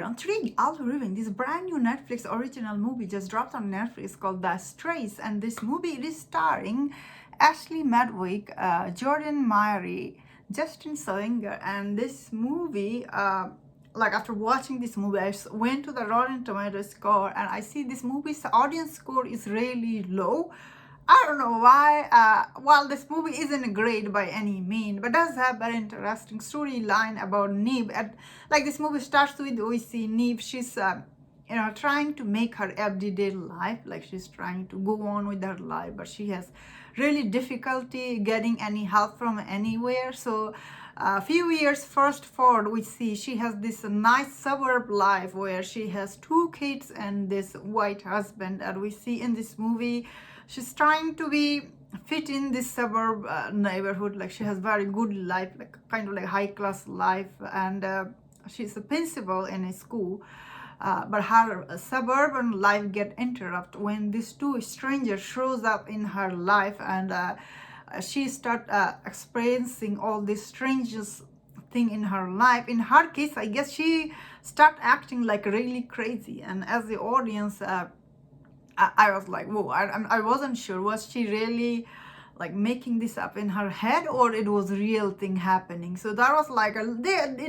everyone. Today I'll be reviewing this brand new Netflix original movie just dropped on Netflix called The Strays, and this movie it is starring Ashley Madwick, Jordan Myrie, Justin Salinger, and this movie. Like after watching this movie, I went to the Rotten Tomatoes score, and I see this movie's audience score is really low. I don't know why. Well, this movie isn't great by any mean, but does have an interesting storyline about Neve. Like this movie starts with we see Neve. She's trying to make her everyday life. Like she's trying to go on with her life, but she has really difficulty getting any help from anywhere. So a few years first forward, we see she has this nice suburb life where she has 2 kids and this white husband. And we see in this movie she's trying to be fit in this suburb neighborhood. Like she has very good life, like kind of like high class life, and she's a principal in a school. But her suburban life get interrupted when these 2 strangers shows up in her life, and she start experiencing all these strangest thing in her life. In her case, I guess she start acting like really crazy, and as the audience, I was like, whoa, I wasn't sure, was she really like making this up in her head or it was a real thing happening. So that was like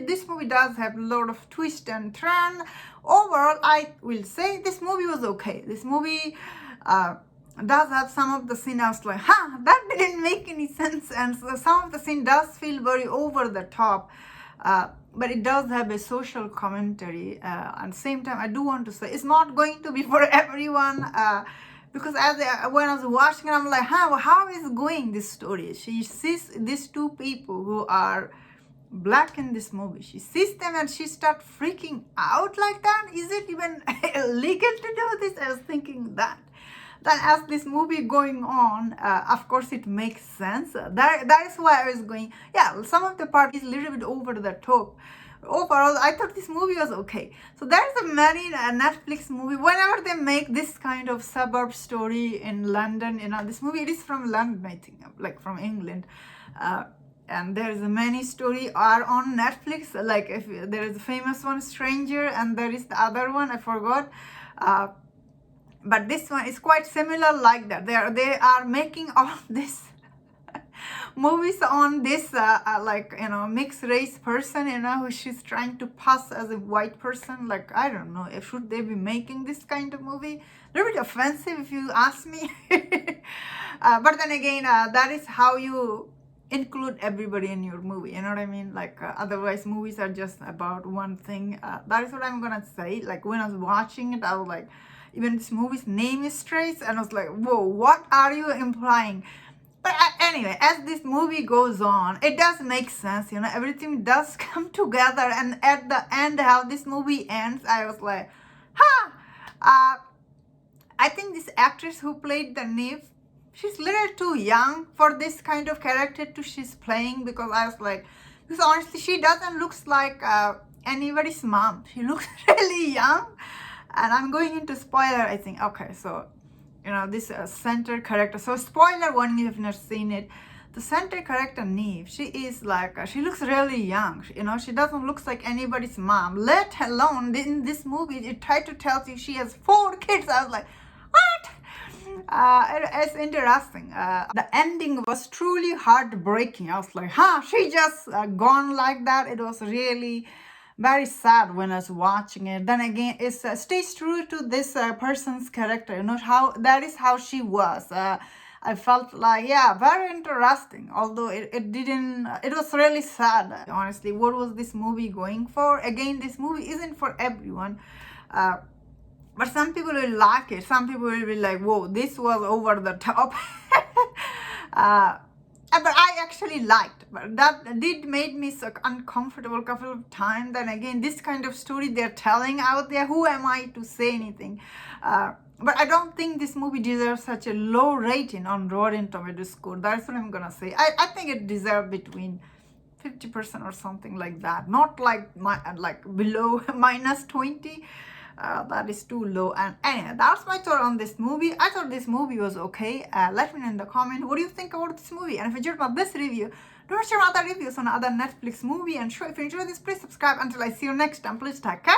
this movie does have a lot of twist and turn. Overall, I will say this movie was okay. This movie does have some of the scene I was like, that didn't make any sense, and so some of the scene does feel very over the top. But it does have a social commentary. At the same time, I do want to say it's not going to be for everyone, because when I was watching it, I'm like, how is going this story? She sees these 2 people who are black in this movie. She sees them and she starts freaking out like that. Is it even illegal to do this? I was thinking that. Then as this movie going on, of course it makes sense. That is why I was going, yeah, some of the part is a little bit over the top. Overall, I thought this movie was okay. So there's a many Netflix movie, whenever they make this kind of suburb story in London, this movie, it is from London, I think, like from England. And there's a many story are on Netflix, like if there is a famous one, Stranger, and there is the other one, I forgot. But this one is quite similar like that. They are making all this movies on this mixed race person, who she's trying to pass as a white person. Like, I don't know, if should they be making this kind of movie? A little bit offensive if you ask me. But then again, that is how you include everybody in your movie, you know what I mean? Like otherwise movies are just about one thing. That is what I'm gonna say. Like when I was watching it, I was like, even this movie's name is Strays, and I was like, whoa, what are you implying? But anyway, as this movie goes on, it does make sense, everything does come together, and at the end, how this movie ends, I was like, I think this actress who played the Neve, she's a little too young for this kind of character she's playing, because I was like, because honestly, she doesn't look like anybody's mom. She looks really young. And I'm going into spoiler, I think. Okay, so, this center character. So, spoiler one, if you've not seen it. The center character, Neve, she is like, she looks really young. She doesn't look like anybody's mom. Let alone, in this movie, it tried to tell you she has 4 kids. I was like, what? It's interesting. The ending was truly heartbreaking. I was like, she just gone like that. It was really very sad when I was watching it. Then again, it stays true to this person's character, how that is how she was. I felt like, yeah, very interesting, although it didn't, it was really sad. Honestly, what was this movie going for? Again, this movie isn't for everyone, but some people will like it. Some people will be like, whoa, this was over the top. But I actually liked, but that did made me so uncomfortable a couple of times. Then again, this kind of story they're telling out there, who am I to say anything? But I don't think this movie deserves such a low rating on Rotten Tomatoes score. That's what I'm gonna say. I think it deserves between 50% or something like that. Not like below minus 20. That is too low. And anyway, that's my thought on this movie. I thought this movie was okay. Let me know in the comment what do you think about this movie, and if you enjoyed this review, don't share other reviews on other Netflix movie, and sure, if you enjoyed this, please subscribe. Until I see you next time, please take care.